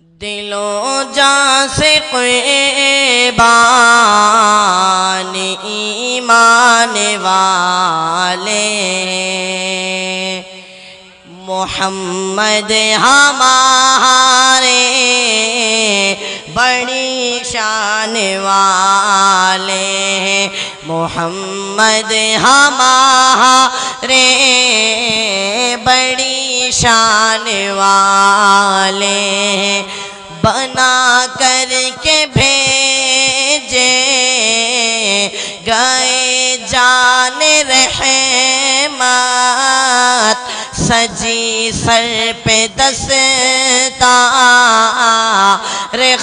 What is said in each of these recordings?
دلوں جان سے قربان ایمان والے محمد ہمارے بڑی شان والے محمد ہمارے بڑی شان والے بنا کر کے بھیجے گئے جان رحمت سجی سر پہ دستار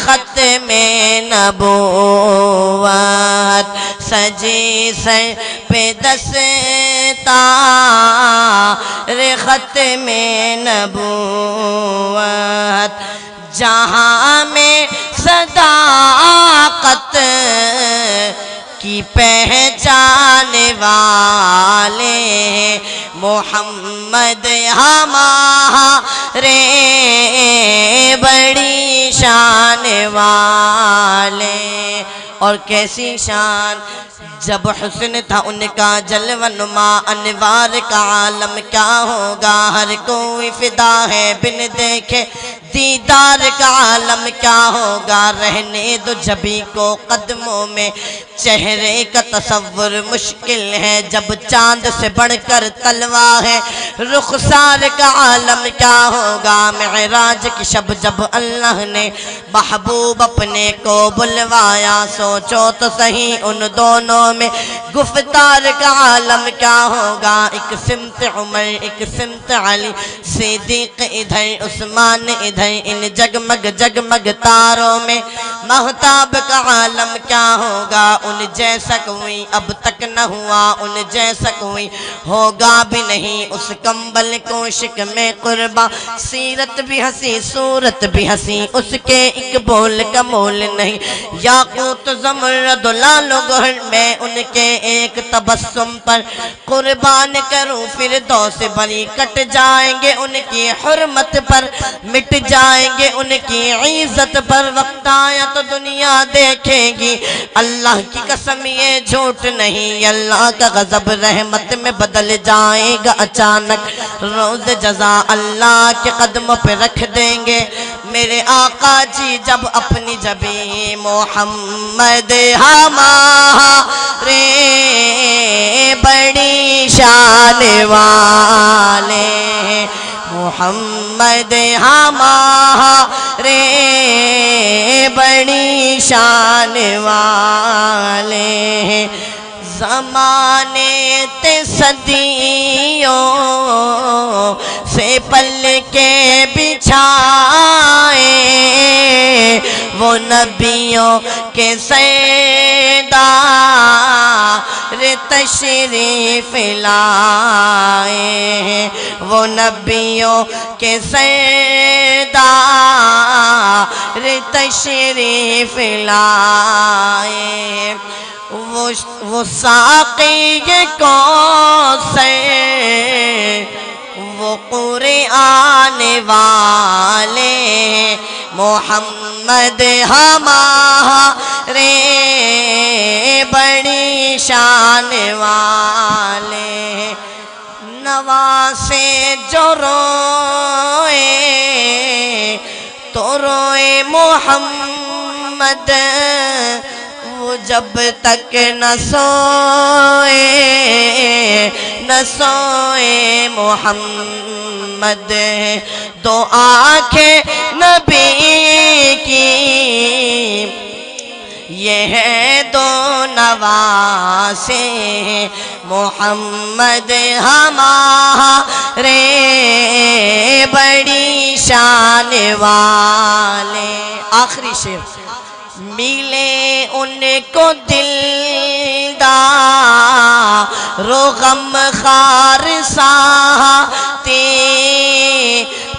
ختم نبوت سجی سر پہ دستار ختم نبوت جہاں میں صداقت کی پہچان والے محمد ہمارے بڑی شان والے۔ اور کیسی شان، جب حسن تھا ان کا جلوہ نما انوار کا عالم کیا ہوگا، ہر کوئی فدا ہے بن دیکھے دیدار کا عالم کیا ہوگا، رہنے دو جبھی کو قدموں میں چہرے کا تصور مشکل ہے، جب چاند سے بڑھ کر تلوہ ہے رخسار کا عالم کیا ہوگا، معراج کی شب جب اللہ نے محبوب اپنے کو بلوایا، سوچو تو صحیح ان دونوں میں گفتار کا عالم کیا ہوگا، ایک سمت عمر ایک سمت علی صدیق ادھر عثمان ادھر، ان جگمگ جگمگ تاروں میں مہتاب کا عالم کیا ہوگا، ان جیسا کوئی اب تک نہ ہوا، ان جیسا کوئی ہوگا بھی نہیں، اس کمبل کوشک میں قربا سیرت بھی ہنسی صورت بھی ہنسی، اس کے ایک بول کا مول نہیں، یاقوت زمرد لال و گہر میں ان کے ایک تبسم پر قربان کروں فردوس بری، کٹ جائیں گے ان کی حرمت پر مٹ جائیں گے ان کی عزت پر، وقت آیا تو دنیا دیکھے گی اللہ کی قسم یہ جھوٹ نہیں، اللہ کا غضب رحمت میں بدل جائے گا اچانک، روز جزا اللہ کے قدموں پہ رکھ دیں گے میرے آقا جی جب اپنی جبیں محمد ہمارے بڑی شان والے محمد ہمارے بڑی شان والے، زمانے تے صدیوں سے پل کے بچھائے وہ نبیوں کے سردار تشریف لائے، وہ نبیوں کے سردار تشریف لائے، وہ ساقی کوثر وہ قرآن والے محمد ہمارے بڑی شان والے، نواسے جو روئے تو روئے محمد، وہ جب تک نہ سوئے محمد، دو آنکھیں نبی کی یہ ہے دو نواسے محمد ہمارے بڑی شان والے۔ آخری شعر، ملے ان کو دلدار و غم خار ساتھی،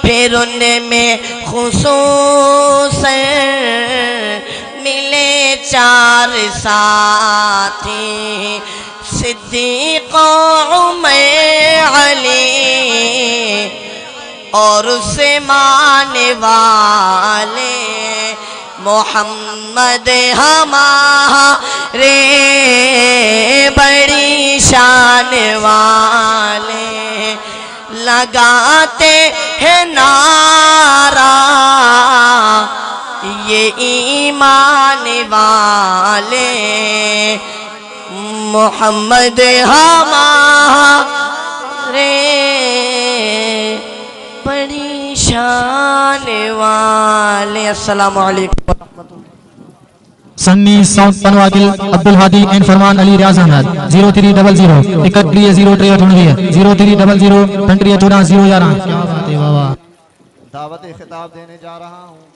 پھر ان میں خصوصاً ملے چار ساتھی، صدیق و عمر علی اور اسے ماننے والے محمد ہمارے بڑی شان والے لگاتے ہیں نعرہ یہ ایمان والے محمد ہمارے بڑی شان والے. السلام علیکم ورحمۃ اللہ. سنی ساؤنڈ پنواکل عبدالحادی اینڈ فرمان علی ریاض احمد 0300 31 0300 23 14 011. کیا بات ہے بابا. دعوت خطاب دینے جا رہا ہوں.